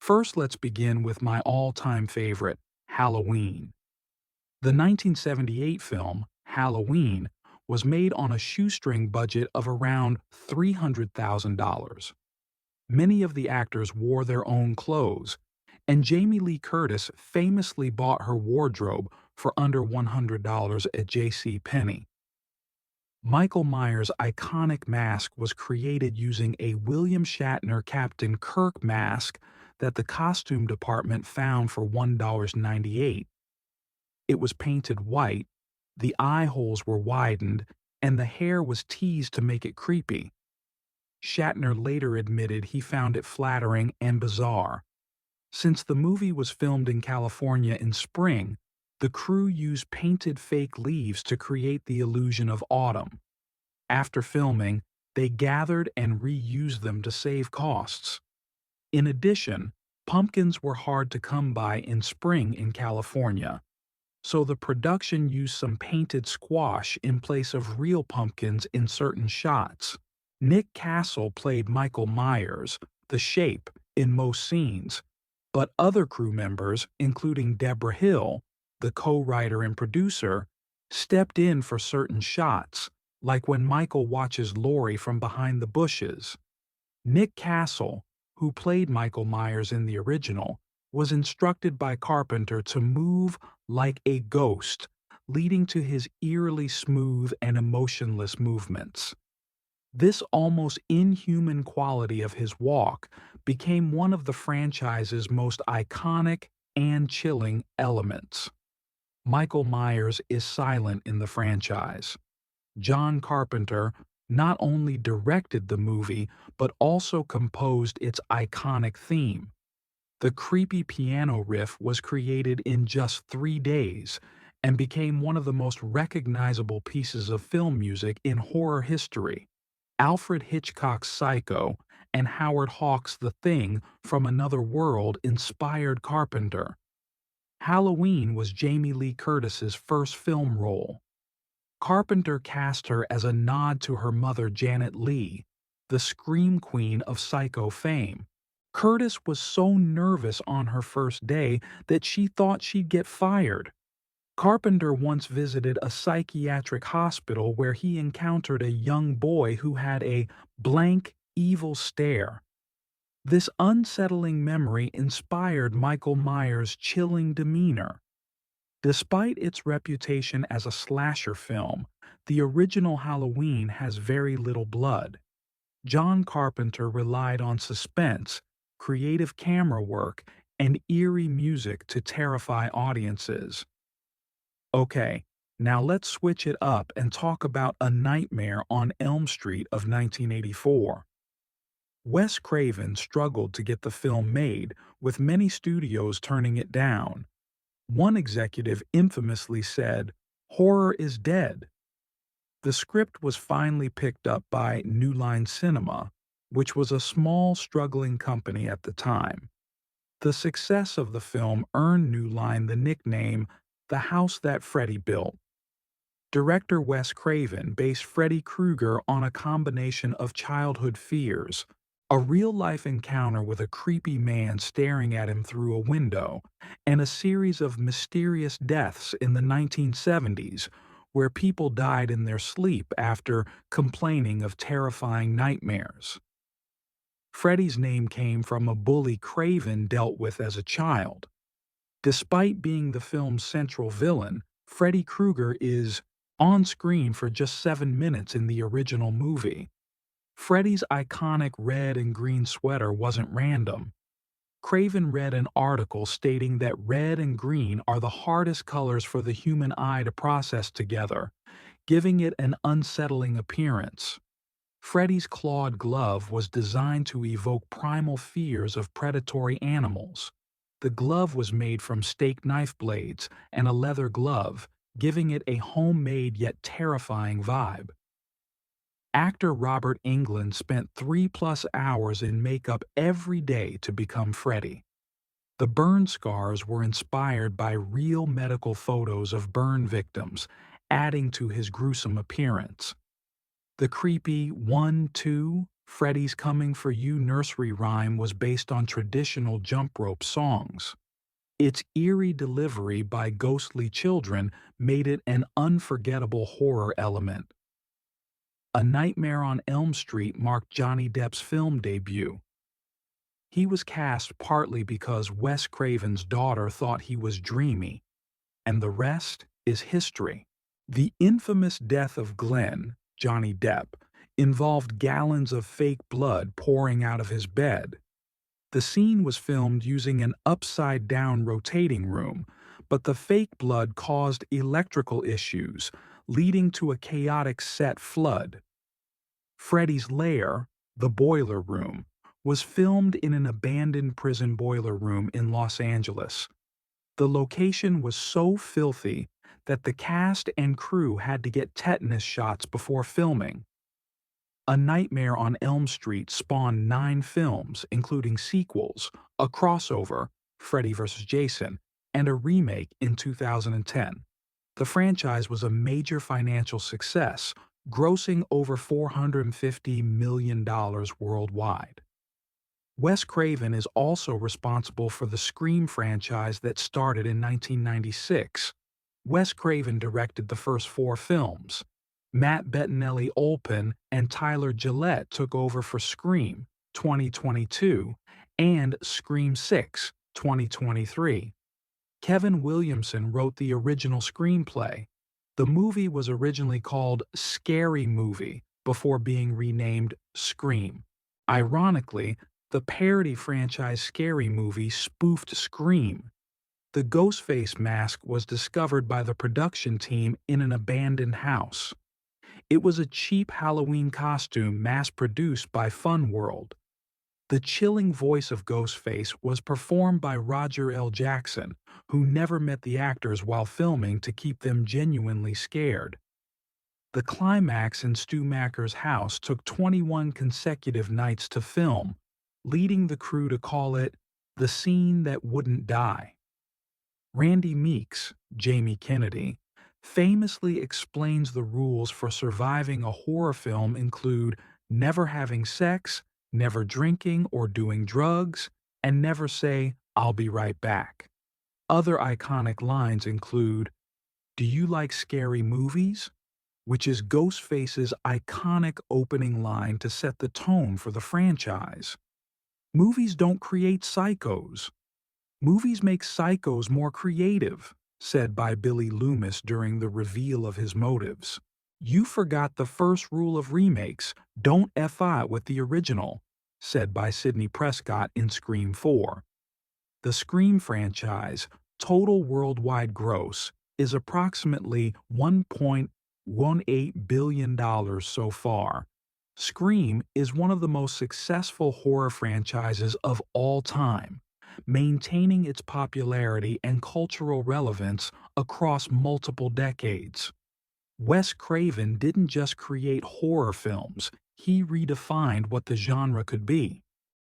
First, let's begin with my all-time favorite, Halloween. The 1978 film, Halloween, was made on a shoestring budget of around $300,000. Many of the actors wore their own clothes, and Jamie Lee Curtis famously bought her wardrobe for under $100 at J.C. Penney. Michael Myers' iconic mask was created using a William Shatner Captain Kirk mask that the costume department found for $1.98. It was painted white, the eye holes were widened, and the hair was teased to make it creepy. Shatner later admitted he found it flattering and bizarre. Since the movie was filmed in California in spring, the crew used painted fake leaves to create the illusion of autumn. After filming, they gathered and reused them to save costs. In addition, pumpkins were hard to come by in spring in California, so the production used some painted squash in place of real pumpkins in certain shots. Nick Castle played Michael Myers, the Shape, in most scenes, but other crew members, including Deborah Hill, the co-writer and producer, stepped in for certain shots, like when Michael watches Laurie from behind the bushes. Nick Castle, who played Michael Myers in the original, was instructed by Carpenter to move like a ghost, leading to his eerily smooth and emotionless movements. This almost inhuman quality of his walk became one of the franchise's most iconic and chilling elements. Michael Myers is silent in the franchise. John Carpenter not only directed the movie but also composed its iconic theme. The creepy piano riff was created in just 3 days and became one of the most recognizable pieces of film music in horror history. Alfred Hitchcock's Psycho and Howard Hawks' The Thing from Another World inspired Carpenter. Halloween was Jamie Lee Curtis's first film role. Carpenter cast her as a nod to her mother Janet Leigh, the Scream Queen of Psycho fame. Curtis was so nervous on her first day that she thought she'd get fired. Carpenter once visited a psychiatric hospital where he encountered a young boy who had a blank, evil stare. This unsettling memory inspired Michael Myers' chilling demeanor. Despite its reputation as a slasher film, the original Halloween has very little blood. John Carpenter relied on suspense, creative camera work, and eerie music to terrify audiences. Okay, now let's switch it up and talk about A Nightmare on Elm Street of 1984. Wes Craven struggled to get the film made, with many studios turning it down. One executive infamously said, "Horror is dead." The script was finally picked up by New Line Cinema, which was a small, struggling company at the time. The success of the film earned New Line the nickname The House That Freddy Built. Director Wes Craven based Freddy Krueger on a combination of childhood fears, a real-life encounter with a creepy man staring at him through a window, and a series of mysterious deaths in the 1970s where people died in their sleep after complaining of terrifying nightmares. Freddy's name came from a bully Craven dealt with as a child. Despite being the film's central villain, Freddy Krueger is on screen for just 7 minutes in the original movie. Freddy's iconic red and green sweater wasn't random. Craven read an article stating that red and green are the hardest colors for the human eye to process together, giving it an unsettling appearance. Freddy's clawed glove was designed to evoke primal fears of predatory animals. The glove was made from steak knife blades and a leather glove, giving it a homemade yet terrifying vibe. Actor Robert Englund spent 3+ hours in makeup every day to become Freddy. The burn scars were inspired by real medical photos of burn victims, adding to his gruesome appearance. The creepy 1, 2 Freddy's Coming for You nursery rhyme was based on traditional jump rope songs. Its eerie delivery by ghostly children made it an unforgettable horror element. A Nightmare on Elm Street marked Johnny Depp's film debut. He was cast partly because Wes Craven's daughter thought he was dreamy, and the rest is history. The infamous death of Glenn, Johnny Depp, involved gallons of fake blood pouring out of his bed. The scene was filmed using an upside-down rotating room, but the fake blood caused electrical issues, leading to a chaotic set flood. Freddy's lair, the boiler room, was filmed in an abandoned prison boiler room in Los Angeles. The location was so filthy that the cast and crew had to get tetanus shots before filming. A Nightmare on Elm Street spawned 9 films, including sequels, a crossover, Freddy vs. Jason, and a remake in 2010. The franchise was a major financial success, grossing over $450 million worldwide. Wes Craven is also responsible for the Scream franchise that started in 1996. Wes Craven directed the first 4 films. Matt Bettinelli-Olpin and Tyler Gillette took over for Scream 2022 and Scream 6 2023. Kevin Williamson wrote the original screenplay. The movie was originally called Scary Movie before being renamed Scream. Ironically, the parody franchise Scary Movie spoofed Scream. The Ghostface mask was discovered by the production team in an abandoned house. It was a cheap Halloween costume mass-produced by Fun World. The chilling voice of Ghostface was performed by Roger L. Jackson, who never met the actors while filming to keep them genuinely scared. The climax in Stu Macher's house took 21 consecutive nights to film, leading the crew to call it the scene that wouldn't die. Randy Meeks, Jamie Kennedy, famously explains the rules for surviving a horror film include never having sex, never drinking or doing drugs, and never say, "I'll be right back." Other iconic lines include, "Do you like scary movies?" which is Ghostface's iconic opening line to set the tone for the franchise. "Movies don't create psychos. Movies make psychos more creative," said by Billy Loomis during the reveal of his motives. "You forgot the first rule of remakes, don't FI with the original," said by Sidney Prescott in Scream 4. The Scream franchise, total worldwide gross, is approximately $1.18 billion so far. Scream is one of the most successful horror franchises of all time, maintaining its popularity and cultural relevance across multiple decades. Wes Craven didn't just create horror films, he redefined what the genre could be.